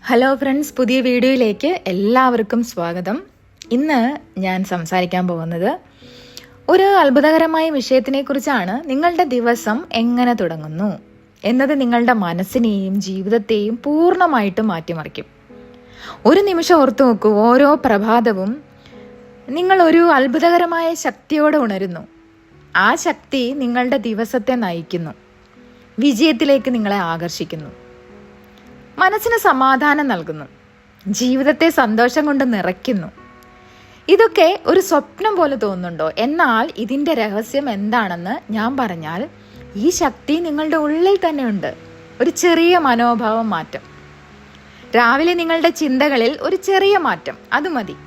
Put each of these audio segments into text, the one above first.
Hello friends, പുതിയ വീഡിയോയിലേക്ക് എല്ലാവർക്കും സ്വാഗതം. ഇന്ന് ഞാൻ സംസാരിക്കാൻ പോകുന്നത് ഒരു അത്ഭുതകരമായ വിഷയത്തിനെക്കുറിച്ചാണ്. നിങ്ങളുടെ ദിവസം എങ്ങനെ തുടങ്ങുന്നു എന്നത് നിങ്ങളുടെ മനസ്സിനെയും ജീവിതത്തെയും പൂർണ്ണമായിട്ടും മാറ്റിമറിക്കും. ഒരു നിമിഷം ഓർത്തു നോക്കൂ, ഓരോ പ്രഭാതവും നിങ്ങൾ ഒരു അത്ഭുതകരമായ ശക്തിയോടെ ഉണരുന്നു. ആ ശക്തി നിങ്ങളുടെ ദിവസത്തെ നയിക്കുന്നു, വിജയത്തിലേക്ക് നിങ്ങളെ ആകർഷിക്കുന്നു, മനസ്സിന് സമാധാനം നൽകുന്നു, ജീവിതത്തെ സന്തോഷം കൊണ്ട് നിറയ്ക്കുന്നു. ഇതൊക്കെ ഒരു സ്വപ്നം പോലെ തോന്നുന്നുണ്ടോ? എന്നാൽ ഇതിൻ്റെ രഹസ്യം എന്താണെന്ന് ഞാൻ പറഞ്ഞാൽ, ഈ ശക്തി നിങ്ങളുടെ ഉള്ളിൽ തന്നെ ഉണ്ട്. ഒരു ചെറിയ മനോഭാവം മാറ്റം, രാവിലെ നിങ്ങളുടെ ചിന്തകളിൽ ഒരു ചെറിയ മാറ്റം, അത് മതി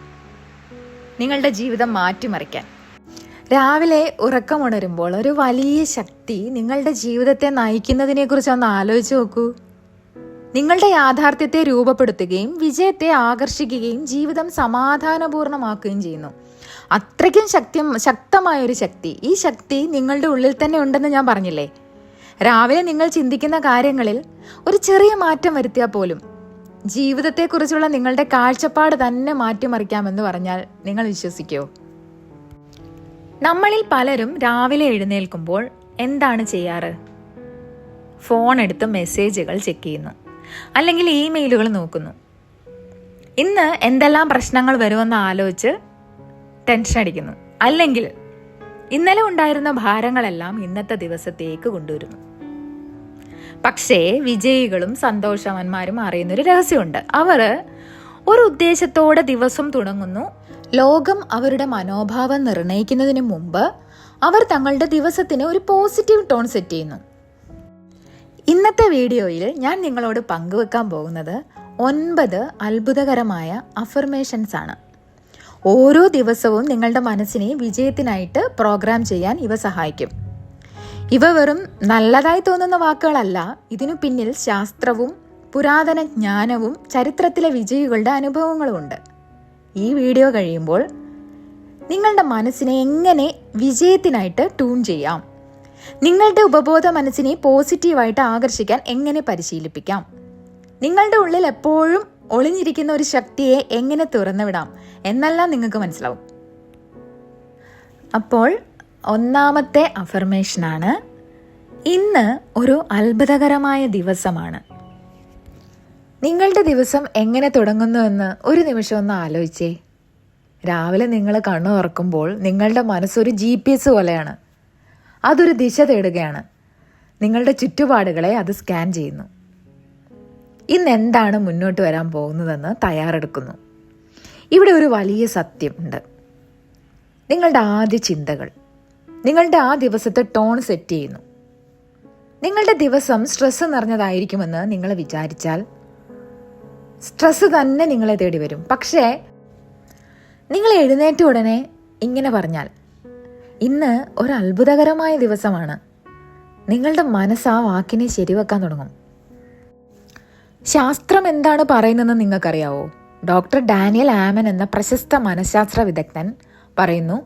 നിങ്ങളുടെ ജീവിതം മാറ്റിമറിക്കാൻ. രാവിലെ ഉറക്കമുണരുമ്പോൾ ഒരു വലിയ ശക്തി നിങ്ങളുടെ ജീവിതത്തെ നയിക്കുന്നതിനെ കുറിച്ച് ഒന്ന് ആലോചിച്ച് നോക്കൂ. നിങ്ങളുടെ യാഥാർത്ഥ്യത്തെ രൂപപ്പെടുത്തുകയും വിജയത്തെ ആകർഷിക്കുകയും ജീവിതം സമാധാനപൂർണ്ണമാക്കുകയും ചെയ്യുന്നു. അത്രയ്ക്കും ശക്തമായൊരു ശക്തി. ഈ ശക്തി നിങ്ങളുടെ ഉള്ളിൽ തന്നെ ഉണ്ടെന്ന് ഞാൻ പറഞ്ഞില്ലേ. രാവിലെ നിങ്ങൾ ചിന്തിക്കുന്ന കാര്യങ്ങളിൽ ഒരു ചെറിയ മാറ്റം വരുത്തിയാൽ പോലും ജീവിതത്തെക്കുറിച്ചുള്ള നിങ്ങളുടെ കാഴ്ചപ്പാട് തന്നെ മാറ്റിമറിക്കാമെന്ന് പറഞ്ഞാൽ നിങ്ങൾ വിശ്വസിക്കുമോ? നമ്മളിൽ പലരും രാവിലെ എഴുന്നേൽക്കുമ്പോൾ എന്താണ് ചെയ്യാറ്? ഫോൺ എടുത്ത് മെസ്സേജുകൾ ചെക്ക് ചെയ്യുന്നു, അല്ലെങ്കിൽ ഇമെയിലുകൾ നോക്കുന്നു. ഇന്ന് എന്തെല്ലാം പ്രശ്നങ്ങൾ വരുമെന്ന് ആലോചിച്ച് ടെൻഷൻ അടിക്കുന്നു. അല്ലെങ്കിൽ ഇന്നലെ ഉണ്ടായിരുന്ന ഭാരങ്ങളെല്ലാം ഇന്നത്തെ ദിവസത്തേക്ക് കൊണ്ടുവരുന്നു. പക്ഷേ വിജയികളും സന്തോഷവാന്മാരും അറിയുന്നൊരു രഹസ്യമുണ്ട്. അവർ ഒരു ഉദ്ദേശത്തോടെ ദിവസം തുടങ്ങുന്നു. ലോകം അവരുടെ മനോഭാവം നിർണ്ണയിക്കുന്നതിന് മുമ്പ് അവർ തങ്ങളുടെ ദിവസത്തിന് ഒരു പോസിറ്റീവ് ടോൺ സെറ്റ് ചെയ്യുന്നു. ഇന്നത്തെ വീഡിയോയിൽ ഞാൻ നിങ്ങളോട് പങ്കുവെക്കാൻ പോകുന്നത് 9 അത്ഭുതകരമായ അഫർമേഷൻസ് ആണ്. ഓരോ ദിവസവും നിങ്ങളുടെ മനസ്സിനെ വിജയത്തിനായിട്ട് പ്രോഗ്രാം ചെയ്യാൻ ഇവ സഹായിക്കും. ഇവ വെറും നല്ലതായി തോന്നുന്ന വാക്കുകളല്ല. ഇതിനു പിന്നിൽ ശാസ്ത്രവും പുരാതന ജ്ഞാനവും ചരിത്രത്തിലെ വിജയികളുടെ അനുഭവങ്ങളും ഉണ്ട്. ഈ വീഡിയോ കഴിയുമ്പോൾ നിങ്ങളുടെ മനസ്സിനെ എങ്ങനെ വിജയത്തിനായിട്ട് ട്യൂൺ ചെയ്യാം, നിങ്ങളുടെ ഉപബോധ മനസ്സിനെ പോസിറ്റീവായിട്ട് ആകർഷിക്കാൻ എങ്ങനെ പരിശീലിപ്പിക്കാം, നിങ്ങളുടെ ഉള്ളിൽ എപ്പോഴും ഒളിഞ്ഞിരിക്കുന്ന ഒരു ശക്തിയെ എങ്ങനെ തുറന്നുവിടാം എന്നെല്ലാം നിങ്ങൾക്ക് മനസ്സിലാവും. അപ്പോൾ ഒന്നാമത്തെ അഫർമേഷനാണ്, ഇന്ന് ഒരു അത്ഭുതകരമായ ദിവസമാണ്. നിങ്ങളുടെ ദിവസം എങ്ങനെ തുടങ്ങുന്നു എന്ന് ഒരു നിമിഷം ഒന്ന് ആലോചിച്ചേ. രാവിലെ നിങ്ങൾ കണ്ണു തുറക്കുമ്പോൾ നിങ്ങളുടെ മനസ്സൊരു GPS പോലെയാണ്. അതൊരു ദിശ തേടുകയാണ്. നിങ്ങളുടെ ചുറ്റുപാടുകളെ അത് സ്കാൻ ചെയ്യുന്നു. ഇന്ന് എന്താണ് മുന്നോട്ട് വരാൻ പോകുന്നതെന്ന് തയ്യാറെടുക്കുന്നു. ഇവിടെ ഒരു വലിയ സത്യം ഉണ്ട്. നിങ്ങളുടെ ആദ്യ ചിന്തകൾ നിങ്ങളുടെ ആ ദിവസത്തെ ടോൺ സെറ്റ് ചെയ്യുന്നു. നിങ്ങളുടെ ദിവസം സ്ട്രെസ് നിറഞ്ഞതായിരിക്കുമെന്ന് നിങ്ങൾ വിചാരിച്ചാൽ സ്ട്രെസ് തന്നെ നിങ്ങളെ തേടി വരും. പക്ഷേ നിങ്ങൾ എഴുന്നേറ്റ ഉടനെ ഇങ്ങനെ പറഞ്ഞാൽ, ഇന്ന് ഒരു അത്ഭുതകരമായ ദിവസമാണ്, നിങ്ങളുടെ മനസ്സ് ആ വാക്കിനെ ശരിവെക്കാൻ തുടങ്ങും. ശാസ്ത്രം എന്താണ് പറയുന്നതെന്ന് നിങ്ങൾക്കറിയാവോ? ഡോക്ടർ ഡാനിയൽ ആമൻ എന്ന പ്രശസ്ത മനഃശാസ്ത്ര വിദഗ്ധൻ പറയുന്നു,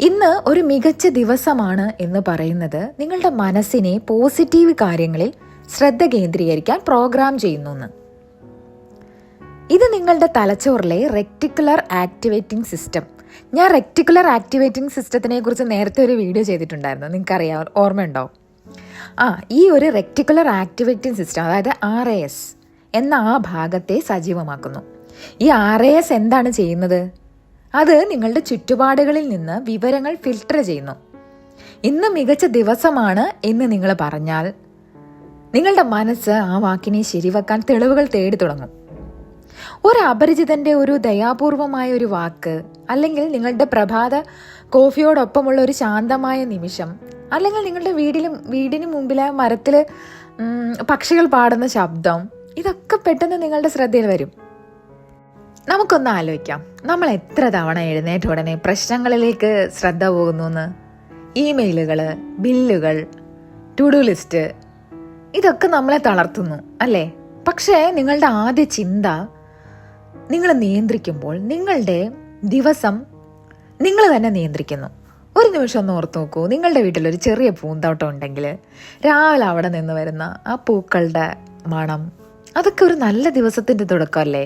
ഇന്ന് ഒരു മികച്ച ദിവസമാണ് എന്ന് പറയുന്നത് നിങ്ങളുടെ മനസ്സിനെ പോസിറ്റീവ് കാര്യങ്ങളിൽ ശ്രദ്ധ കേന്ദ്രീകരിക്കാൻ പ്രോഗ്രാം ചെയ്യുന്നു. ഇത് നിങ്ങളുടെ തലച്ചോറിലെ റെക്ടിക്കുലർ ആക്ടിവേറ്റിംഗ് സിസ്റ്റം. ഞാൻ റെക്ടിക്കുലർ ആക്ടിവേറ്റിംഗ് സിസ്റ്റത്തിനെ കുറിച്ച് നേരത്തെ ഒരു വീഡിയോ ചെയ്തിട്ടുണ്ടായിരുന്നു, നിങ്ങൾക്കറിയാം, ഓർമ്മയുണ്ടോ? ഈ ഒരു റെക്ടിക്കുലർ ആക്ടിവേറ്റിംഗ് സിസ്റ്റം, അതായത് RAS എന്ന ആ ഭാഗത്തെ സജീവമാക്കുന്നു. ഈ RAS എന്താണ് ചെയ്യുന്നത്? അത് നിങ്ങളുടെ ചുറ്റുപാടുകളിൽ നിന്ന് വിവരങ്ങൾ ഫിൽട്ടർ ചെയ്യുന്നു. ഇന്ന് മികച്ച ദിവസമാണ് എന്ന് നിങ്ങൾ പറഞ്ഞാൽ നിങ്ങളുടെ മനസ്സ് ആ വാക്കിനെ ശരിവെക്കാൻ തെളിവുകൾ തേടി തുടങ്ങും. ഒരു അപരിചിതന്റെ ഒരു ദയാപൂർവമായ ഒരു വാക്ക്, അല്ലെങ്കിൽ നിങ്ങളുടെ പ്രഭാത കോഫിയോടൊപ്പമുള്ള ഒരു ശാന്തമായ നിമിഷം, അല്ലെങ്കിൽ നിങ്ങളുടെ വീടിന് മുമ്പിലെ മരത്തിൽ പക്ഷികൾ പാടുന്ന ശബ്ദം, ഇതൊക്കെ പെട്ടെന്ന് നിങ്ങളുടെ ശ്രദ്ധയിൽ വരും. നമുക്കൊന്ന് ആലോചിക്കാം, നമ്മൾ എത്ര തവണ എഴുന്നേറ്റ ഉടനെ പ്രശ്നങ്ങളിലേക്ക് ശ്രദ്ധ പോകുന്നു. ഇമെയിലുകൾ, ബില്ലുകൾ, ടു ഡു ലിസ്റ്റ്, ഇതൊക്കെ നമ്മളെ തളർത്തുന്നു അല്ലേ? പക്ഷേ നിങ്ങളുടെ ആദ്യ ചിന്ത നിങ്ങൾ നിയന്ത്രിക്കുമ്പോൾ നിങ്ങളുടെ ദിവസം നിങ്ങൾ തന്നെ നിയന്ത്രിക്കുന്നു. ഒരു നിമിഷം ഒന്ന് ഓർത്ത് നോക്കൂ, നിങ്ങളുടെ വീട്ടിലൊരു ചെറിയ പൂന്തോട്ടം ഉണ്ടെങ്കിൽ രാവിലെ അവിടെ നിന്ന് വരുന്ന ആ പൂക്കളുടെ മണം, അതൊക്കെ ഒരു നല്ല ദിവസത്തിൻ്റെ തുടക്കമല്ലേ?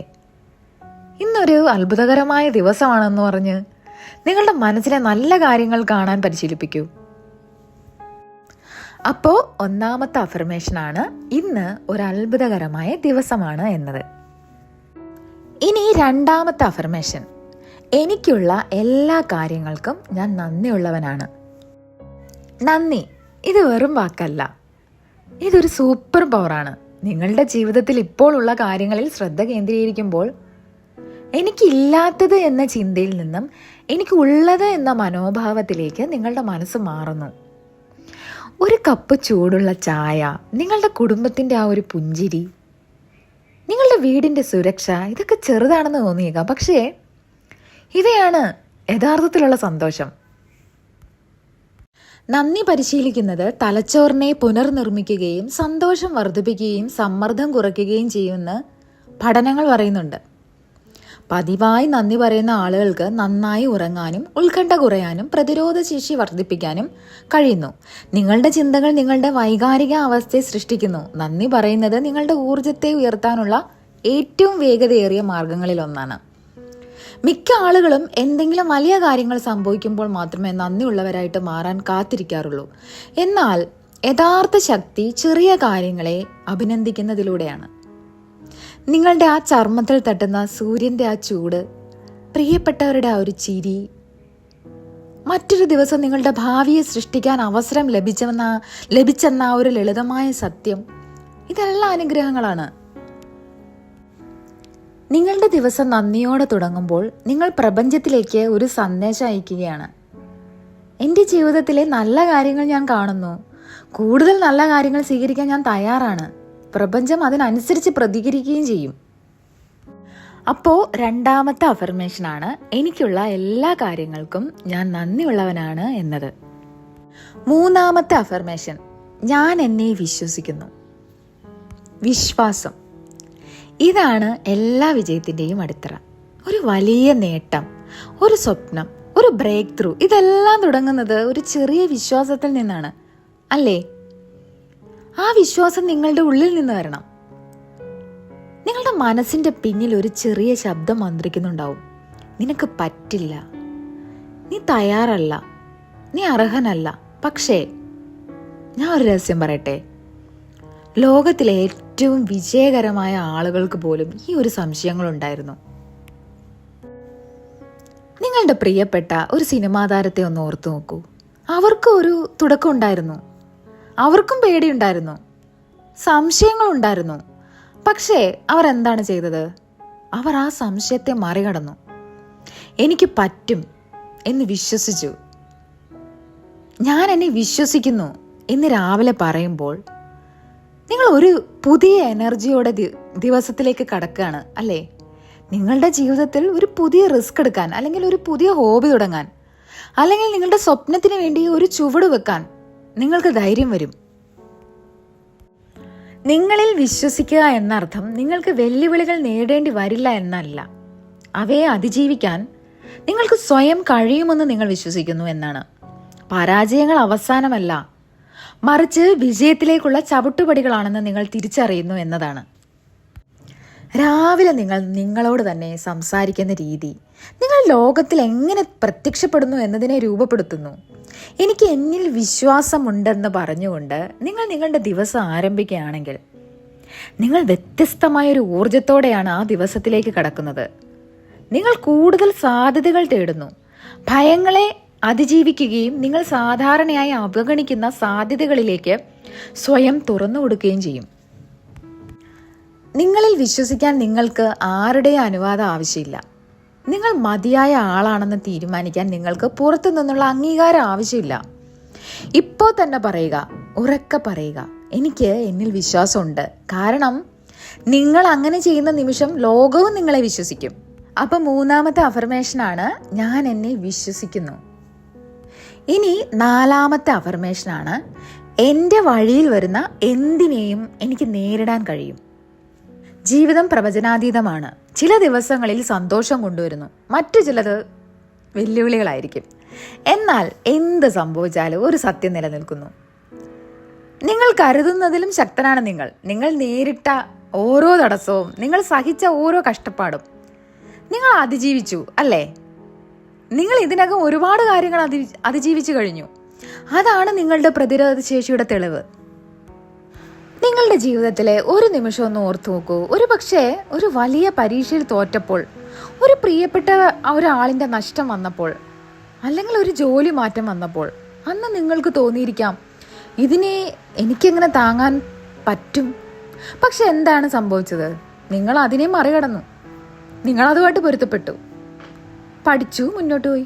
ഇന്നൊരു അത്ഭുതകരമായ ദിവസമാണെന്ന് പറഞ്ഞ് നിങ്ങളുടെ മനസ്സിലെ നല്ല കാര്യങ്ങൾ കാണാൻ പരിശീലിപ്പിക്കൂ. അപ്പോൾ ഒന്നാമത്തെ അഫർമേഷനാണ് ഇന്ന് ഒരു അത്ഭുതകരമായ ദിവസമാണ് എന്നത്. ഇനി രണ്ടാമത്തെ അഫർമേഷൻ, എനിക്കുള്ള എല്ലാ കാര്യങ്ങൾക്കും ഞാൻ നന്ദിയുള്ളവനാണ്. നന്ദി ഇത് വെറും വാക്കല്ല, ഇതൊരു സൂപ്പർ പവറാണ്. നിങ്ങളുടെ ജീവിതത്തിൽ ഇപ്പോൾ ഉള്ള കാര്യങ്ങളിൽ ശ്രദ്ധ കേന്ദ്രീകരിക്കുമ്പോൾ എനിക്കില്ലാത്തത് എന്ന ചിന്തയിൽ നിന്നും എനിക്ക് ഉള്ളത് എന്ന മനോഭാവത്തിലേക്ക് നിങ്ങളുടെ മനസ്സ് മാറുന്നു. ഒരു കപ്പ് ചൂടുള്ള ചായ, നിങ്ങളുടെ കുടുംബത്തിൻ്റെ ആ ഒരു പുഞ്ചിരി, നിങ്ങളുടെ വീടിൻ്റെ സുരക്ഷ, ഇതൊക്കെ ചെറുതാണെന്ന് തോന്നിയേക്കാം, പക്ഷേ ഇവയാണ് യഥാർത്ഥത്തിലുള്ള സന്തോഷം. നന്ദി പരിശീലിക്കുന്നത് തലച്ചോറിനെ പുനർനിർമ്മിക്കുകയും സന്തോഷം വർദ്ധിപ്പിക്കുകയും സമ്മർദ്ദം കുറയ്ക്കുകയും ചെയ്യുമെന്ന് പഠനങ്ങൾ പറയുന്നുണ്ട്. പതിവായി നന്ദി പറയുന്ന ആളുകൾക്ക് നന്നായി ഉറങ്ങാനും ഉത്കണ്ഠ കുറയാനും പ്രതിരോധശേഷി വർദ്ധിപ്പിക്കാനും കഴിയുന്നു. നിങ്ങളുടെ ചിന്തകൾ നിങ്ങളുടെ വൈകാരിക അവസ്ഥയെ സൃഷ്ടിക്കുന്നു. നന്ദി പറയുന്നത് നിങ്ങളുടെ ഊർജത്തെ ഉയർത്താനുള്ള ഏറ്റവും വേഗതയേറിയ മാർഗങ്ങളിൽ ഒന്നാണ്. മിക്ക ആളുകളും എന്തെങ്കിലും വലിയ കാര്യങ്ങൾ സംഭവിക്കുമ്പോൾ മാത്രമേ നന്ദിയുള്ളവരായിട്ട് മാറാൻ കാത്തിരിക്കാറുള്ളൂ. എന്നാൽ യഥാർത്ഥ ശക്തി ചെറിയ കാര്യങ്ങളെ അഭിനന്ദിക്കുന്നതിലൂടെയാണ്. നിങ്ങളുടെ ആ ചർമ്മത്തിൽ തട്ടുന്ന സൂര്യൻ്റെ ആ ചൂട്, പ്രിയപ്പെട്ടവരുടെ ആ ഒരു ചിരി, മറ്റൊരു ദിവസം നിങ്ങളുടെ ഭാവിയെ സൃഷ്ടിക്കാൻ അവസരം ലഭിച്ചെന്ന ആ ഒരു ലളിതമായ സത്യം, ഇതെല്ലാം അനുഗ്രഹങ്ങളാണ്. നിങ്ങളുടെ ദിവസം നന്ദിയോടെ തുടങ്ങുമ്പോൾ നിങ്ങൾ പ്രപഞ്ചത്തിലേക്ക് ഒരു സന്ദേശം അയക്കുകയാണ്. എൻ്റെ ജീവിതത്തിലെ നല്ല കാര്യങ്ങൾ ഞാൻ കാണുന്നു, കൂടുതൽ നല്ല കാര്യങ്ങൾ സ്വീകരിക്കാൻ ഞാൻ തയ്യാറാണ്. പ്രപഞ്ചം അതിനനുസരിച്ച് പ്രതികരിക്കുകയും ചെയ്യും. അപ്പോൾ രണ്ടാമത്തെ അഫർമേഷനാണ് എനിക്കുള്ള എല്ലാ കാര്യങ്ങൾക്കും ഞാൻ നന്ദിയുള്ളവനാണ് എന്നത്. മൂന്നാമത്തെ അഫർമേഷൻ, ഞാൻ എന്നെ വിശ്വസിക്കുന്നു. വിശ്വാസം ഇതാണ് എല്ലാ വിജയത്തിൻ്റെയും അടിത്തറ. ഒരു വലിയ നേട്ടം, ഒരു സ്വപ്നം, ഒരു ബ്രേക്ക് ത്രൂ, ഇതെല്ലാം തുടങ്ങുന്നത് ഒരു ചെറിയ വിശ്വാസത്തിൽ നിന്നാണ്, അല്ലേ? ആ വിശ്വാസം നിങ്ങളുടെ ഉള്ളിൽ നിന്ന് വരണം. നിങ്ങളുടെ മനസ്സിന്റെ പിന്നിൽ ഒരു ചെറിയ ശബ്ദം മന്ത്രിക്കുന്നുണ്ടാവും. നിനക്ക് പറ്റില്ല, നീ തയ്യാറല്ല, നീ അർഹനല്ല. പക്ഷേ ഞാൻ ഒരു രഹസ്യം പറയട്ടെ, ലോകത്തിലെ ഏറ്റവും വിജയകരമായ ആളുകൾക്ക് പോലും ഈ ഒരു സംശയങ്ങളുണ്ടായിരുന്നു. നിങ്ങളുടെ പ്രിയപ്പെട്ട ഒരു സിനിമാ താരത്തെ ഒന്ന് ഓർത്തു നോക്കൂ. അവർക്ക് ഒരു തുടക്കം ഉണ്ടായിരുന്നു, അവർക്കും പേടിയുണ്ടായിരുന്നു, സംശയങ്ങളുണ്ടായിരുന്നു. പക്ഷേ അവർ എന്താണ് ചെയ്തത്? അവർ ആ സംശയത്തെ മറികടന്നു. എനിക്ക് പറ്റും എന്ന് വിശ്വസിച്ചു. ഞാൻ എന്നെ വിശ്വസിക്കുന്നു എന്ന് രാവിലെ പറയുമ്പോൾ നിങ്ങൾ ഒരു പുതിയ എനർജിയോടെ ദിവസത്തിലേക്ക് കടക്കുകയാണ്, അല്ലേ? നിങ്ങളുടെ ജീവിതത്തിൽ ഒരു പുതിയ റിസ്ക് എടുക്കാൻ, അല്ലെങ്കിൽ ഒരു പുതിയ ഹോബി തുടങ്ങാൻ, അല്ലെങ്കിൽ നിങ്ങളുടെ സ്വപ്നത്തിന് വേണ്ടി ഒരു ചുവട് വെക്കാൻ നിങ്ങൾക്ക് ധൈര്യം വരും. നിങ്ങളിൽ വിശ്വസിക്കുക എന്നർത്ഥം നിങ്ങൾക്ക് വെല്ലുവിളികൾ നേടേണ്ടി വരില്ല എന്നല്ല. അവയെ അതിജീവിക്കാൻ നിങ്ങൾക്ക് സ്വയം കഴിയുമെന്ന് നിങ്ങൾ വിശ്വസിക്കുന്നു എന്നാണ്. പരാജയങ്ങൾ അവസാനമല്ല, മറിച്ച് വിജയത്തിലേക്കുള്ള ചവിട്ടുപടികളാണെന്ന് നിങ്ങൾ തിരിച്ചറിയുന്നു എന്നതാണ്. രാവിലെ നിങ്ങൾ നിങ്ങളോട് തന്നെ സംസാരിക്കുന്ന രീതി നിങ്ങൾ ലോകത്തിൽ എങ്ങനെ പ്രത്യക്ഷപ്പെടുന്നു എന്നതിനെ രൂപപ്പെടുത്തുന്നു. എനിക്ക് എന്നിൽ വിശ്വാസമുണ്ടെന്ന് പറഞ്ഞുകൊണ്ട് നിങ്ങൾ നിങ്ങളുടെ ദിവസം ആരംഭിക്കുകയാണെങ്കിൽ നിങ്ങൾ വ്യത്യസ്തമായൊരു ഊർജത്തോടെയാണ് ആ ദിവസത്തിലേക്ക് കടക്കുന്നത്. നിങ്ങൾ കൂടുതൽ സാധ്യതകൾ തേടുന്നു. ഭയങ്ങളെ അതിജീവിക്കുകയും നിങ്ങൾ സാധാരണയായി അവഗണിക്കുന്ന സാധ്യതകളിലേക്ക് സ്വയം തുറന്നു കൊടുക്കുകയും ചെയ്യും. നിങ്ങളിൽ വിശ്വസിക്കാൻ നിങ്ങൾക്ക് ആരുടെയും അനുവാദം ആവശ്യമില്ല. നിങ്ങൾ മതിയായ ആളാണെന്ന് തീരുമാനിക്കാൻ നിങ്ങൾക്ക് പുറത്തു നിന്നുള്ള അംഗീകാരം ആവശ്യമില്ല. ഇപ്പോൾ തന്നെ പറയുക, ഉറക്കെ പറയുക, എനിക്ക് എന്നിൽ വിശ്വാസമുണ്ട്. കാരണം നിങ്ങൾ അങ്ങനെ ചെയ്യുന്ന നിമിഷം ലോകവും നിങ്ങളെ വിശ്വസിക്കും. അപ്പം മൂന്നാമത്തെ അഫർമേഷനാണ് ഞാൻ എന്നെ വിശ്വസിക്കുന്നു. ഇനി നാലാമത്തെ അഫർമേഷനാണ് എൻ്റെ വഴിയിൽ വരുന്ന എന്തിനേയും എനിക്ക് നേരിടാൻ കഴിയും. ജീവിതം പ്രവചനാതീതമാണ്. ചില ദിവസങ്ങളിൽ സന്തോഷം കൊണ്ടുവരുന്നു, മറ്റു ചിലത് വെല്ലുവിളികളായിരിക്കും. എന്നാൽ എന്ത് സംഭവിച്ചാലും ഒരു സത്യം നിലനിൽക്കുന്നു. നിങ്ങൾ കരുതുന്നതിലും ശക്തനാണ് നിങ്ങൾ നേരിട്ട ഓരോ തടസ്സവും, നിങ്ങൾ സഹിച്ച ഓരോ കഷ്ടപ്പാടും നിങ്ങൾ അതിജീവിച്ചു അല്ലേ? നിങ്ങൾ ഇതിനകം ഒരുപാട് കാര്യങ്ങൾ അതിജീവിച്ചു കഴിഞ്ഞു. അതാണ് നിങ്ങളുടെ പ്രതിരോധ ശേഷിയുടെ തെളിവ്. നിങ്ങളുടെ ജീവിതത്തിലെ ഒരു നിമിഷം ഒന്ന് ഓർത്തു നോക്കൂ. ഒരു പക്ഷേ ഒരു വലിയ പരീക്ഷയിൽ തോറ്റപ്പോൾ, ഒരു പ്രിയപ്പെട്ട ഒരാളിൻ്റെ നഷ്ടം വന്നപ്പോൾ, അല്ലെങ്കിൽ ഒരു ജോലി മാറ്റം വന്നപ്പോൾ, അന്ന് നിങ്ങൾക്ക് തോന്നിയിരിക്കാം ഇതിനെ എനിക്കെങ്ങനെ താങ്ങാൻ പറ്റും. പക്ഷെ എന്താണ് സംഭവിച്ചത്? നിങ്ങൾ അതിനെ മറികടന്നു. നിങ്ങൾ അതുമായിട്ട് പൊരുത്തപ്പെട്ടു, പഠിച്ചു, മുന്നോട്ട് പോയി.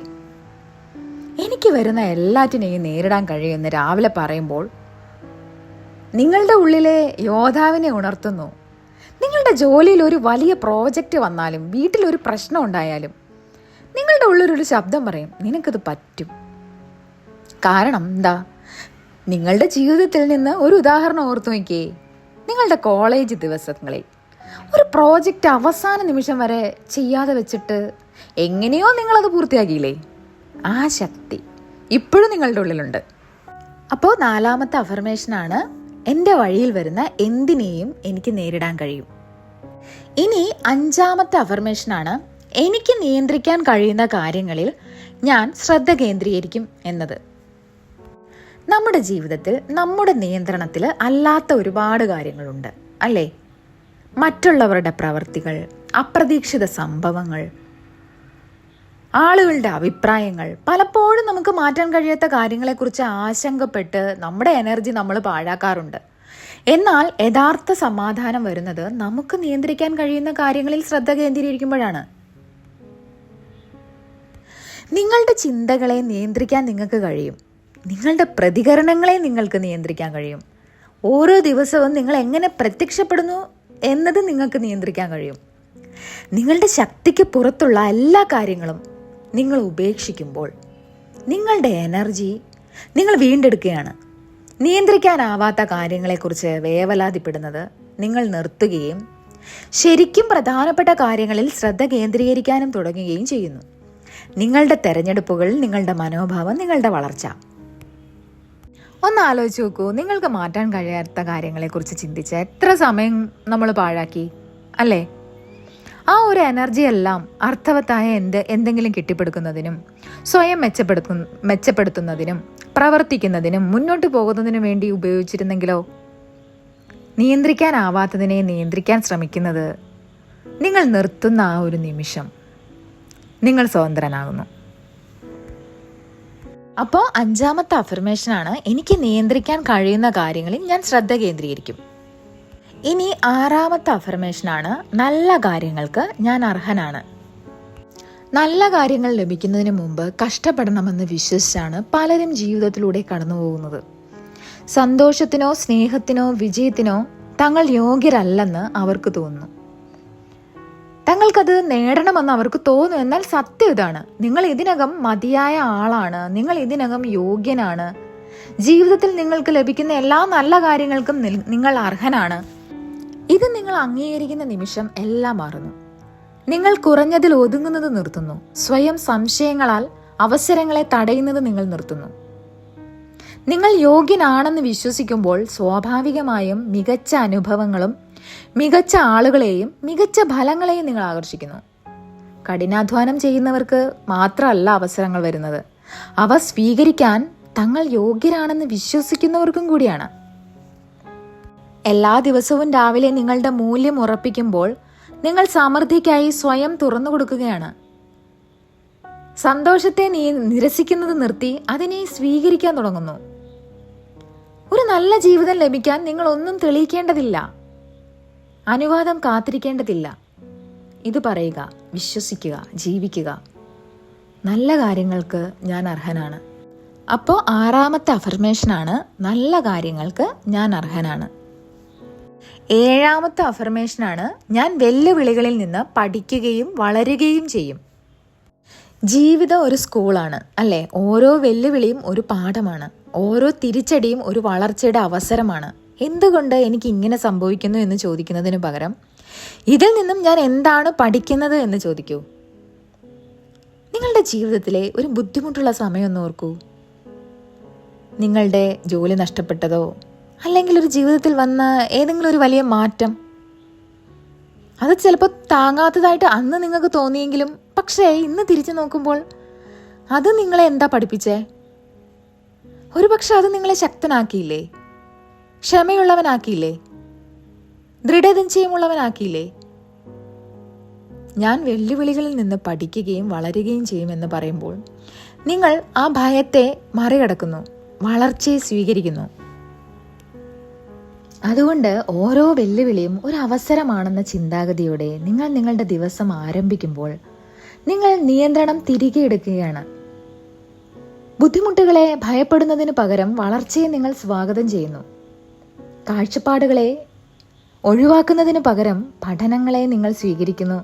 എനിക്ക് വരുന്ന എല്ലാറ്റിനെയും നേരിടാൻ കഴിയുമെന്ന് രാവിലെ പറയുമ്പോൾ നിങ്ങളുടെ ഉള്ളിലെ യോദ്ധാവിനെ ഉണർത്തുന്നു. നിങ്ങളുടെ ജോലിയിൽ ഒരു വലിയ പ്രോജക്റ്റ് വന്നാലും, വീട്ടിലൊരു പ്രശ്നം ഉണ്ടായാലും, നിങ്ങളുടെ ഉള്ളിലൊരു ശബ്ദം പറയും നിനക്കത് പറ്റും. കാരണം എന്താ? നിങ്ങളുടെ ജീവിതത്തിൽ നിന്ന് ഒരു ഉദാഹരണം ഓർത്തു നോക്കിയേ. നിങ്ങളുടെ കോളേജ് ദിവസങ്ങളിൽ ഒരു പ്രോജക്റ്റ് അവസാന നിമിഷം വരെ ചെയ്യാതെ വെച്ചിട്ട് എങ്ങനെയോ നിങ്ങളത് പൂർത്തിയാക്കിയില്ലേ? ആ ശക്തി ഇപ്പോഴും നിങ്ങളുടെ ഉള്ളിലുണ്ട്. അപ്പോൾ 4ാമത്തെ അഫർമേഷനാണ്, എൻ്റെ വഴിയിൽ വരുന്ന എന്തിനേയും എനിക്ക് നേരിടാൻ കഴിയും. ഇനി 5ാമത്തെ അഫർമേഷനാണ്, എനിക്ക് നിയന്ത്രിക്കാൻ കഴിയുന്ന കാര്യങ്ങളിൽ ഞാൻ ശ്രദ്ധ കേന്ദ്രീകരിക്കും എന്നത്. നമ്മുടെ ജീവിതത്തിൽ നമ്മുടെ നിയന്ത്രണത്തിൽ അല്ലാത്ത ഒരുപാട് കാര്യങ്ങളുണ്ട് അല്ലേ? മറ്റുള്ളവരുടെ പ്രവൃത്തികൾ, അപ്രതീക്ഷിത സംഭവങ്ങൾ, ആളുകളുടെ അഭിപ്രായങ്ങൾ, പലപ്പോഴും നമുക്ക് മാറ്റാൻ കഴിയാത്ത കാര്യങ്ങളെക്കുറിച്ച് ആശങ്കപ്പെട്ട് നമ്മുടെ എനർജി നമ്മൾ പാഴാക്കാറുണ്ട്. എന്നാൽ യഥാർത്ഥ സമാധാനം വരുന്നത് നമുക്ക് നിയന്ത്രിക്കാൻ കഴിയുന്ന കാര്യങ്ങളിൽ ശ്രദ്ധ കേന്ദ്രീകരിക്കുമ്പോഴാണ്. നിങ്ങളുടെ ചിന്തകളെ നിയന്ത്രിക്കാൻ നിങ്ങൾക്ക് കഴിയും. നിങ്ങളുടെ പ്രതികരണങ്ങളെ നിങ്ങൾക്ക് നിയന്ത്രിക്കാൻ കഴിയും. ഓരോ ദിവസവും നിങ്ങൾ എങ്ങനെ പ്രത്യക്ഷപ്പെടുന്നു എന്നത് നിങ്ങൾക്ക് നിയന്ത്രിക്കാൻ കഴിയും. നിങ്ങളുടെ ശക്തിക്ക് പുറത്തുള്ള എല്ലാ കാര്യങ്ങളും നിങ്ങൾ ഉപേക്ഷിക്കുമ്പോൾ നിങ്ങളുടെ എനർജി നിങ്ങൾ വീണ്ടെടുക്കുകയാണ്. നിയന്ത്രിക്കാനാവാത്ത കാര്യങ്ങളെക്കുറിച്ച് വേവലാതിപ്പെടുന്നത് നിങ്ങൾ നിർത്തുകയും ശരിക്കും പ്രധാനപ്പെട്ട കാര്യങ്ങളിൽ ശ്രദ്ധ കേന്ദ്രീകരിക്കാനും തുടങ്ങുകയും ചെയ്യുന്നു. നിങ്ങളുടെ തെരഞ്ഞെടുപ്പുകൾ, നിങ്ങളുടെ മനോഭാവം, നിങ്ങളുടെ വളർച്ച. ഒന്ന് ആലോചിച്ച് നോക്കൂ. നിങ്ങൾക്ക് മാറ്റാൻ കഴിയാത്ത കാര്യങ്ങളെക്കുറിച്ച് ചിന്തിച്ച് എത്ര സമയം നമ്മൾ പാഴാക്കി അല്ലേ? ആ ഒരു എനർജി എല്ലാം അർത്ഥവത്തായ എന്തെങ്കിലും കെട്ടിപ്പടുക്കുന്നതിനും, സ്വയം മെച്ചപ്പെടുത്തുന്നതിനും, പ്രവർത്തിക്കുന്നതിനും, മുന്നോട്ട് പോകുന്നതിനും വേണ്ടി ഉപയോഗിച്ചിരുന്നെങ്കിലോ? നിയന്ത്രിക്കാനാവാത്തതിനെ നിയന്ത്രിക്കാൻ ശ്രമിക്കുന്നത് നിങ്ങൾ നിർത്തുന്ന ആ ഒരു നിമിഷം നിങ്ങൾ സ്വതന്ത്രനാകുന്നു. അപ്പോൾ 5ാമത്തെ അഫർമേഷനാണ്, എനിക്ക് നിയന്ത്രിക്കാൻ കഴിയുന്ന കാര്യങ്ങളിൽ ഞാൻ ശ്രദ്ധ കേന്ദ്രീകരിക്കും. ഇനി 6ാമത്തെ അഫർമേഷനാണ്, നല്ല കാര്യങ്ങൾക്ക് ഞാൻ അർഹനാണ്. നല്ല കാര്യങ്ങൾ ലഭിക്കുന്നതിന് മുമ്പ് കഷ്ടപ്പെടണമെന്ന് വിശ്വസിച്ചാണ് പലരും ജീവിതത്തിലൂടെ കടന്നു പോകുന്നത്. സന്തോഷത്തിനോ സ്നേഹത്തിനോ വിജയത്തിനോ തങ്ങൾ യോഗ്യരല്ലെന്ന് അവർക്ക് തോന്നുന്നു. തങ്ങൾക്കത് നേടണമെന്ന് അവർക്ക് തോന്നും. എന്നാൽ സത്യം ഇതാണ്, നിങ്ങൾ ഇതിനകം മതിയായ ആളാണ്, നിങ്ങൾ ഇതിനകം യോഗ്യനാണ്. ജീവിതത്തിൽ നിങ്ങൾക്ക് ലഭിക്കുന്ന എല്ലാ നല്ല കാര്യങ്ങൾക്കും നിങ്ങൾ അർഹനാണ്. ഇത് നിങ്ങൾ അംഗീകരിക്കുന്ന നിമിഷം എല്ലാം മാറുന്നു. നിങ്ങൾ കുറഞ്ഞതിൽ ഒതുങ്ങുന്നത് നിർത്തുന്നു. സ്വയം സംശയങ്ങളാൽ അവസരങ്ങളെ തടയുന്നത് നിങ്ങൾ നിർത്തുന്നു. നിങ്ങൾ യോഗ്യനാണെന്ന് വിശ്വസിക്കുമ്പോൾ സ്വാഭാവികമായും മികച്ച അനുഭവങ്ങളും മികച്ച ആളുകളെയും മികച്ച ഫലങ്ങളെയും നിങ്ങൾ ആകർഷിക്കുന്നു. കഠിനാധ്വാനം ചെയ്യുന്നവർക്ക് മാത്രമല്ല അവസരങ്ങൾ വരുന്നത്, അവ സ്വീകരിക്കാൻ തങ്ങൾ യോഗ്യരാണെന്ന് വിശ്വസിക്കുന്നവർക്കും കൂടിയാണ്. എല്ലാ ദിവസവും രാവിലെ നിങ്ങളുടെ മൂല്യം ഉറപ്പിക്കുമ്പോൾ നിങ്ങൾ സമൃദ്ധിക്കായി സ്വയം തുറന്നു കൊടുക്കുകയാണ്. സന്തോഷത്തെ നിരസിക്കുന്നത് നിർത്തി അതിനെ സ്വീകരിക്കാൻ തുടങ്ങുന്നു. ഒരു നല്ല ജീവിതം ലഭിക്കാൻ നിങ്ങൾ ഒന്നും തെളിയിക്കേണ്ടതില്ല, അനുവാദം കാത്തിരിക്കേണ്ടതില്ല. ഇത് പറയുക, വിശ്വസിക്കുക, ജീവിക്കുക. നല്ല കാര്യങ്ങൾക്ക് ഞാൻ അർഹനാണ്. അപ്പോൾ 6ാമത്തെ അഫർമേഷനാണ്, നല്ല കാര്യങ്ങൾക്ക് ഞാൻ അർഹനാണ്. 7ാമത്തെ അഫർമേഷനാണ്, ഞാൻ വെല്ലുവിളികളിൽ നിന്ന് പഠിക്കുകയും വളരുകയും ചെയ്യും. ജീവിതം ഒരു സ്കൂളാണ് അല്ലേ? ഓരോ വെല്ലുവിളിയും ഒരു പാഠമാണ്. ഓരോ തിരിച്ചടിയും ഒരു വളർച്ചയുടെ അവസരമാണ്. എന്തുകൊണ്ട് എനിക്ക് ഇങ്ങനെ സംഭവിക്കുന്നു എന്ന് ചോദിക്കുന്നതിന് പകരം ഇതിൽ നിന്നും ഞാൻ എന്താണ് പഠിക്കുന്നത് എന്ന് ചോദിക്കൂ. നിങ്ങളുടെ ജീവിതത്തിലെ ഒരു ബുദ്ധിമുട്ടുള്ള സമയം ഒന്ന് ഓർക്കൂ. നിങ്ങളുടെ ജോലി നഷ്ടപ്പെട്ടതോ അല്ലെങ്കിൽ ഒരു ജീവിതത്തിൽ വന്ന ഏതെങ്കിലും ഒരു വലിയ മാറ്റം, അത് ചിലപ്പോൾ താങ്ങാത്തതായിട്ട് അന്ന് നിങ്ങൾക്ക് തോന്നിയെങ്കിലും പക്ഷേ ഇന്ന് തിരിച്ചു നോക്കുമ്പോൾ അത് നിങ്ങളെ എന്താ പഠിപ്പിച്ചേ? ഒരു പക്ഷെ അത് നിങ്ങളെ ശക്തനാക്കിയില്ലേ? ക്ഷമയുള്ളവനാക്കിയില്ലേ? ദൃഢനിശ്ചയമുള്ളവനാക്കിയില്ലേ? ഞാൻ വെല്ലുവിളികളിൽ നിന്ന് പഠിക്കുകയും വളരുകയും ചെയ്യുമെന്ന് പറയുമ്പോൾ നിങ്ങൾ ആ ഭയത്തെ മറികടക്കുന്നു, വളർച്ചയെ സ്വീകരിക്കുന്നു. അതുകൊണ്ട് ഓരോ വെല്ലുവിളിയും ഒരു അവസരമാണെന്ന ചിന്താഗതിയോടെ നിങ്ങൾ നിങ്ങളുടെ ദിവസം ആരംഭിക്കുമ്പോൾ നിങ്ങൾ നിയന്ത്രണം തിരികെ എടുക്കുകയാണ്. ബുദ്ധിമുട്ടുകളെ ഭയപ്പെടുന്നതിന് പകരം വളർച്ചയെ നിങ്ങൾ സ്വാഗതം ചെയ്യുന്നു. കാഴ്ചപ്പാടുകളെ ഒഴിവാക്കുന്നതിന് പകരം പഠനങ്ങളെ നിങ്ങൾ സ്വീകരിക്കുന്നു.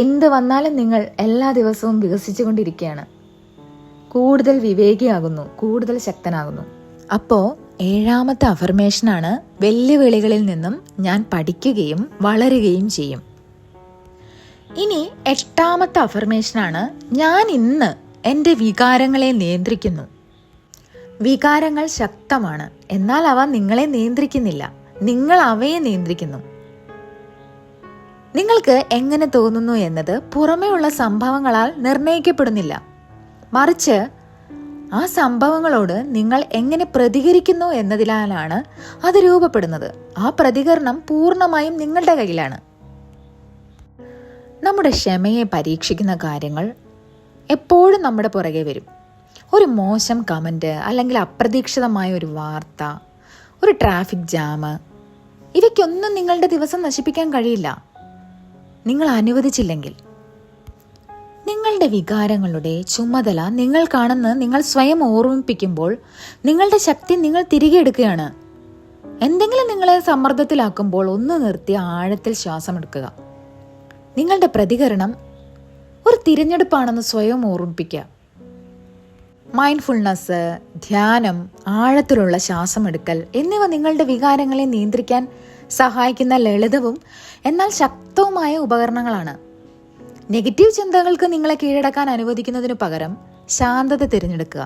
എന്ത് വന്നാലും നിങ്ങൾ എല്ലാ ദിവസവും വികസിച്ചുകൊണ്ടിരിക്കുകയാണ്. കൂടുതൽ വിവേകിയാകുന്നു, കൂടുതൽ ശക്തനാകുന്നു. അപ്പോൾ 7ാമത്തെ അഫർമേഷനാണ്, വെല്ലുവിളികളിൽ നിന്നും ഞാൻ പഠിക്കുകയും വളരുകയും ചെയ്യും. ഇനി 8ാമത്തെ അഫർമേഷനാണ്, ഞാൻ ഇന്ന് എൻ്റെ വികാരങ്ങളെ നിയന്ത്രിക്കുന്നു. വികാരങ്ങൾ ശക്തമാണ്, എന്നാൽ അവ നിങ്ങളെ നിയന്ത്രിക്കുന്നില്ല, നിങ്ങൾ അവയെ നിയന്ത്രിക്കുന്നു. നിങ്ങൾക്ക് എങ്ങനെ തോന്നുന്നു എന്നത് പുറമേയുള്ള സംഭവങ്ങളാൽ നിർണ്ണയിക്കപ്പെടുന്നില്ല, മറിച്ച് ആ സംഭവങ്ങളോട് നിങ്ങൾ എങ്ങനെ പ്രതികരിക്കുന്നു എന്നതിലാണ് അത് രൂപപ്പെടുന്നത്. ആ പ്രതികരണം പൂർണ്ണമായും നിങ്ങളുടെ കയ്യിലാണ്. നമ്മുടെ ക്ഷമയെ പരീക്ഷിക്കുന്ന കാര്യങ്ങൾ എപ്പോഴും നമ്മുടെ പുറകെ വരും. ഒരു മോശം കമൻറ്റ്, അല്ലെങ്കിൽ അപ്രതീക്ഷിതമായ ഒരു വാർത്ത, ഒരു ട്രാഫിക് ജാം, ഇവയ്ക്കൊന്നും നിങ്ങളുടെ ദിവസം നശിപ്പിക്കാൻ കഴിയില്ല, നിങ്ങൾ അനുവദിച്ചില്ലെങ്കിൽ. നിങ്ങളുടെ വികാരങ്ങളുടെ ചുമതല നിങ്ങൾക്കാണെന്ന് നിങ്ങൾ സ്വയം ഓർമ്മിപ്പിക്കുമ്പോൾ നിങ്ങളുടെ ശക്തി നിങ്ങൾ തിരികെ എടുക്കുകയാണ്. എന്തെങ്കിലും നിങ്ങളെ സമ്മർദ്ദത്തിലാക്കുമ്പോൾ ഒന്ന് നിർത്തി ആഴത്തിൽ ശ്വാസമെടുക്കുക. നിങ്ങളുടെ പ്രതികരണം ഒരു തിരഞ്ഞെടുപ്പാണെന്ന് സ്വയം ഓർമ്മിപ്പിക്കുക. മൈൻഡ്ഫുൾനെസ്, ധ്യാനം, ആഴത്തിലുള്ള ശ്വാസമെടുക്കൽ എന്നിവ നിങ്ങളുടെ വികാരങ്ങളെ നിയന്ത്രിക്കാൻ സഹായിക്കുന്ന ലളിതവും എന്നാൽ ശക്തവുമായ ഉപകരണങ്ങളാണ്. നെഗറ്റീവ് ചിന്തകൾക്ക് നിങ്ങളെ കീഴടക്കാൻ അനുവദിക്കുന്നതിനു പകരം ശാന്തത തിരഞ്ഞെടുക്കുക.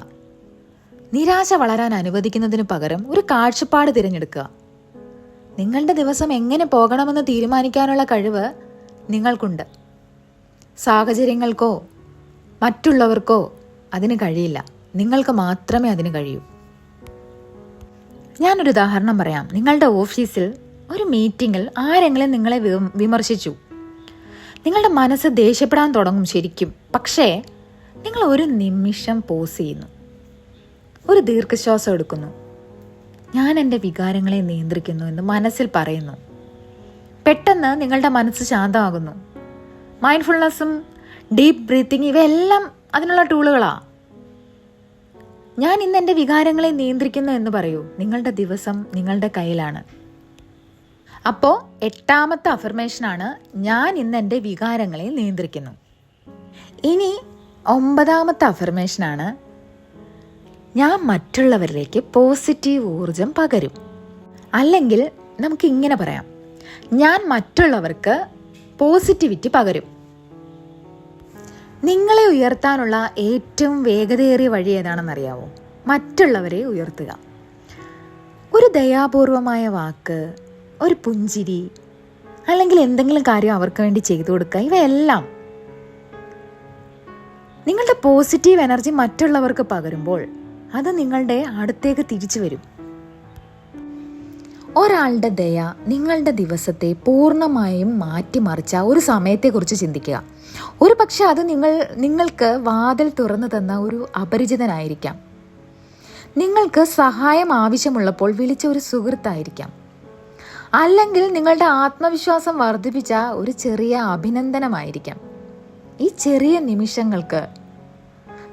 നിരാശ വളരാൻ അനുവദിക്കുന്നതിനു പകരം ഒരു കാഴ്ചപ്പാട് തിരഞ്ഞെടുക്കുക. നിങ്ങളുടെ ദിവസം എങ്ങനെ പോകണമെന്ന് തീരുമാനിക്കാനുള്ള കഴിവ് നിങ്ങൾക്കുണ്ട്. സാഹചര്യങ്ങൾക്കോ മറ്റുള്ളവർക്കോ അതിന് കഴിയില്ല, നിങ്ങൾക്ക് മാത്രമേ അതിന് കഴിയൂ. ഞാനൊരു ഉദാഹരണം പറയാം. നിങ്ങളുടെ ഓഫീസിൽ ഒരു മീറ്റിങ്ങിൽ ആരെങ്കിലും നിങ്ങളെ വിമർശിച്ചു. നിങ്ങളുടെ മനസ്സ് ദേഷ്യപ്പെടാൻ തുടങ്ങും ശരിക്കും. പക്ഷേ നിങ്ങൾ ഒരു നിമിഷം പോസ് ചെയ്യുന്നു, ഒരു ദീർഘശ്വാസം എടുക്കുന്നു. ഞാൻ എൻ്റെ വികാരങ്ങളെ നിയന്ത്രിക്കുന്നു എന്ന് മനസ്സിൽ പറയുന്നു. പെട്ടെന്ന് നിങ്ങളുടെ മനസ്സ് ശാന്തമാകുന്നു. മൈൻഡ്ഫുൾനെസ്സും ഡീപ്പ് ബ്രീത്തിങ് ഇവയെല്ലാം അതിനുള്ള ടൂളുകളാണ്. ഞാൻ ഇന്ന് എൻ്റെ വികാരങ്ങളെ നിയന്ത്രിക്കുന്നു എന്ന് പറയൂ. നിങ്ങളുടെ ദിവസം നിങ്ങളുടെ കയ്യിലാണ്. അപ്പോൾ 8ാമത്തെ അഫർമേഷനാണ്, ഞാൻ ഇന്ന് എൻ്റെ വികാരങ്ങളെ നിയന്ത്രിക്കുന്നു. ഇനി 9ാമത്തെ അഫർമേഷനാണ്, ഞാൻ മറ്റുള്ളവരിലേക്ക് പോസിറ്റീവ് ഊർജം പകരും. അല്ലെങ്കിൽ നമുക്ക് ഇങ്ങനെ പറയാം, ഞാൻ മറ്റുള്ളവർക്ക് പോസിറ്റിവിറ്റി പകരും. നിങ്ങളെ ഉയർത്താനുള്ള ഏറ്റവും വേഗതയേറിയ വഴി ഏതാണെന്നറിയാവോ? മറ്റുള്ളവരെ ഉയർത്തുക. ഒരു ദയാപൂർവമായ വാക്ക്, ഒരു പുഞ്ചിരി, അല്ലെങ്കിൽ എന്തെങ്കിലും കാര്യം അവർക്ക് വേണ്ടി ചെയ്തു കൊടുക്കുക. ഇവയെല്ലാം നിങ്ങളുടെ പോസിറ്റീവ് എനർജി മറ്റുള്ളവർക്ക് പകരുമ്പോൾ അത് നിങ്ങളുടെ അടുത്തേക്ക് തിരിച്ചു വരും. ഒരാളുടെ ദയ നിങ്ങളുടെ ദിവസത്തെ പൂർണ്ണമായും മാറ്റിമറിച്ച ഒരു സമയത്തെക്കുറിച്ച് ചിന്തിക്കുക. ഒരു പക്ഷെ അത് നിങ്ങൾക്ക് വാതിൽ തുറന്നു തന്ന ഒരു അപരിചിതനായിരിക്കാം. നിങ്ങൾക്ക് സഹായം ആവശ്യമുള്ളപ്പോൾ വിളിച്ച ഒരു സുഹൃത്തായിരിക്കാം. അല്ലെങ്കിൽ നിങ്ങളുടെ ആത്മവിശ്വാസം വർദ്ധിപ്പിച്ച ഒരു ചെറിയ അഭിനന്ദനമായിരിക്കാം. ഈ ചെറിയ നിമിഷങ്ങൾക്ക്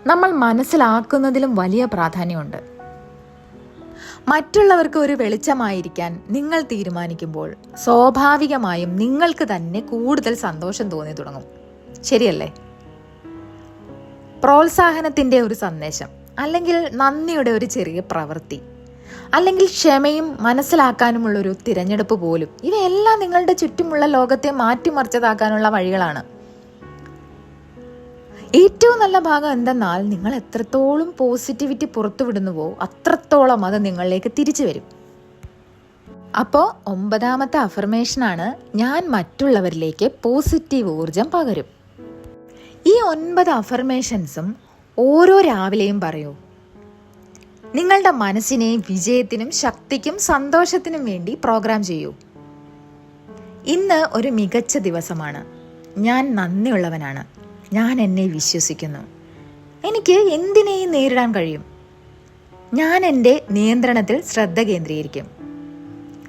നമ്മൾ മനസ്സിലാക്കുന്നതിലും വലിയ പ്രാധാന്യമുണ്ട്. മറ്റുള്ളവർക്ക് ഒരു വെളിച്ചമായിരിക്കാൻ നിങ്ങൾ തീരുമാനിക്കുമ്പോൾ സ്വാഭാവികമായും നിങ്ങൾക്ക് തന്നെ കൂടുതൽ സന്തോഷം തോന്നി തുടങ്ങും. ശരിയല്ലേ? പ്രോത്സാഹനത്തിൻ്റെ ഒരു സന്ദേശം, അല്ലെങ്കിൽ നന്ദിയുടെ ഒരു ചെറിയ പ്രവൃത്തി, അല്ലെങ്കിൽ ക്ഷമയും മനസ്സിലാക്കാനുമുള്ളൊരു തിരഞ്ഞെടുപ്പ് പോലും, ഇവയെല്ലാം നിങ്ങളുടെ ചുറ്റുമുള്ള ലോകത്തെ മാറ്റിമറിച്ചതാക്കാനുള്ള വഴികളാണ്. ഏറ്റവും നല്ല ഭാഗം എന്തെന്നാൽ, നിങ്ങൾ എത്രത്തോളം പോസിറ്റിവിറ്റി പുറത്തുവിടുന്നുവോ അത്രത്തോളം അത് നിങ്ങളിലേക്ക് തിരിച്ചു വരും. അപ്പോൾ 9ാമത്തെ അഫർമേഷനാണ്, ഞാൻ മറ്റുള്ളവരിലേക്ക് പോസിറ്റീവ് ഊർജം പകരും. ഈ 9 അഫർമേഷൻസും ഓരോ രാവിലെയും പറയൂ. നിങ്ങളുടെ മനസ്സിനെ വിജയത്തിനും ശക്തിക്കും സന്തോഷത്തിനും വേണ്ടി പ്രോഗ്രാം ചെയ്യൂ. ഇന്ന് ഒരു മികച്ച ദിവസമാണ്. ഞാൻ നന്ദിയുള്ളവനാണ്. ഞാൻ എന്നെ വിശ്വസിക്കുന്നു. എനിക്ക് എന്തിനേയും നേരിടാൻ കഴിയും. ഞാൻ എൻ്റെ നിയന്ത്രണത്തിൽ ശ്രദ്ധ കേന്ദ്രീകരിക്കും.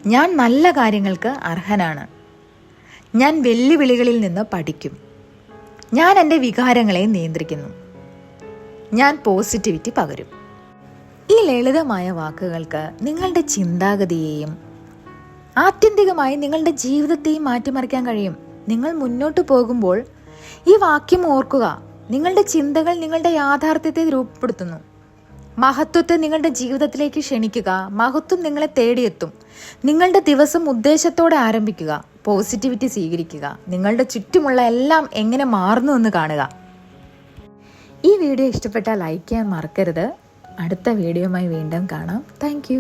ഞാൻ നല്ല കാര്യങ്ങൾക്ക് അർഹനാണ്. ഞാൻ വെല്ലുവിളികളിൽ നിന്ന് പഠിക്കും. ഞാൻ എൻ്റെ വികാരങ്ങളെ നിയന്ത്രിക്കുന്നു. ഞാൻ പോസിറ്റിവിറ്റി പകരും. ഈ ലളിതമായ വാക്കുകൾക്ക് നിങ്ങളുടെ ചിന്താഗതിയെയും ആത്യന്തികമായി നിങ്ങളുടെ ജീവിതത്തെയും മാറ്റിമറിക്കാൻ കഴിയും. നിങ്ങൾ മുന്നോട്ട് പോകുമ്പോൾ ഈ വാക്യം ഓർക്കുക. നിങ്ങളുടെ ചിന്തകൾ നിങ്ങളുടെ യാഥാർത്ഥ്യത്തെ രൂപപ്പെടുത്തുന്നു. മഹത്വത്തെ നിങ്ങളുടെ ജീവിതത്തിലേക്ക് ക്ഷണിക്കുക. മഹത്വം നിങ്ങളെ തേടിയെത്തും. നിങ്ങളുടെ ദിവസം ഉദ്ദേശത്തോടെ ആരംഭിക്കുക. പോസിറ്റിവിറ്റി സ്വീകരിക്കുക. നിങ്ങളുടെ ചുറ്റുമുള്ള എല്ലാം എങ്ങനെ മാറുന്നു എന്ന് കാണുക. ഈ വീഡിയോ ഇഷ്ടപ്പെട്ടാൽ ലൈക്ക് ചെയ്യാൻ മറക്കരുത്. അടുത്ത വീഡിയോയുമായി വീണ്ടും കാണാം. താങ്ക്